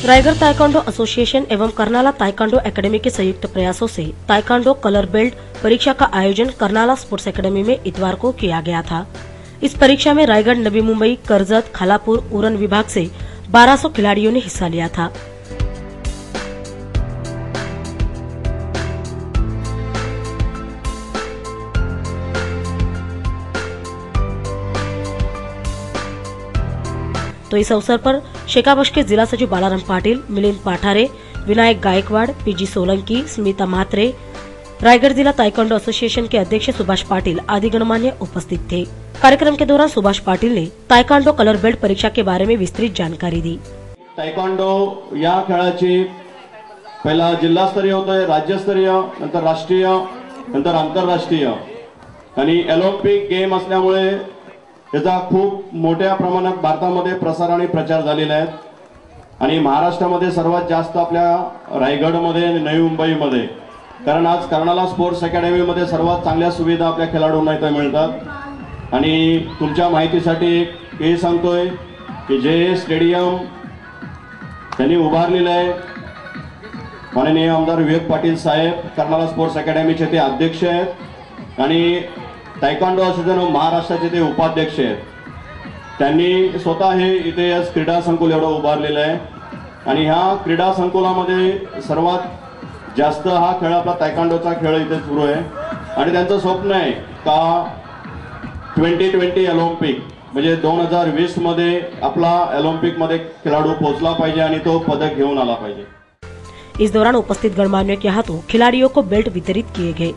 Raigarh taekwondo association एवं करनाला taekwondo academy के संयुक्त प्रयासों से ताइक्वांडो कलर बेल्ट परीक्षा का आयोजन करनाला स्पोर्ट्स एकेडमी में इतवार को किया गया था। इस परीक्षा में रायगढ़, नवी मुंबई, कर्जत, खालापुर, उरण विभाग से 1200 खिलाड़ियों ने हिस्सा लिया था। तो इस अवसर पर शेकावश के जिला सचिव बालाराम पाटिल, मिलिंद पाठारे, विनायक गायकवाड़, पीजी सोलंकी, स्मिता म्हात्रे, रायगढ़ जिला ताइक्वांडो एसोसिएशन के अध्यक्ष सुभाष पाटिल आदि गणमान्य उपस्थित थे। कार्यक्रम के दौरान सुभाष पाटिल ने ताइक्वांडो कलर बेल्ट परीक्षा के बारे में विस्तृत जानकारी दी। ताइक्वांडो या खेळाची पहिला जिल्हास्तरीय होतोय, राज्यस्तरीय, नंतर राष्ट्रीय, नंतर आंतरराष्ट्रीय आणि ऑलिम्पिक गेम असल्यामुळे याचा खूप मोठ्या प्रमाणात भारतामध्ये प्रसार आणि प्रचार झालेला आहे आणि महाराष्ट्रामध्ये सर्वात जास्त आपल्या रायगडमध्ये आणि नवी मुंबईमध्ये, कारण आज कर्नाला स्पोर्ट्स अकॅडमी मध्ये सर्वात चांगल्या सुविधा आपल्या खेळाडूंना इथे मिळतात। आणि तुमच्या माहितीसाठी हे सांगतोय की जे स्टेडियम त्यांनी उभारलेलं आहे, माननीय आमदार विवेक पाटील साहेब कर्नाला स्पोर्ट्स अकॅडमीचे ते अध्यक्ष आहेत आणि ताइक्वांडो असोसिएशन महाराष्ट्राचे ते उपाध्यक्ष आहेत। त्यांनी स्वतः हे इथे क्रीडा संकुल एवढं उभारलेलं आहे आणि ह्या क्रीडा संकुलामध्ये सर्वात जास्त हा खेळ आपला ताइक्वांडोचा खेळ इथे सुरू आहे आणि त्यांचं स्वप्न आहे का 2020 ऑलिम्पिक म्हणजे 2020 मध्ये आपला ऑलिम्पिक मध्ये खिलाडू पोहोचला पाहिजे आणि तो पदक घेऊन आला पाहिजे। इस दौरान उपस्थित गणमान्यों के हाथों खिलाड़ियों को बेल्ट वितरित किए गए।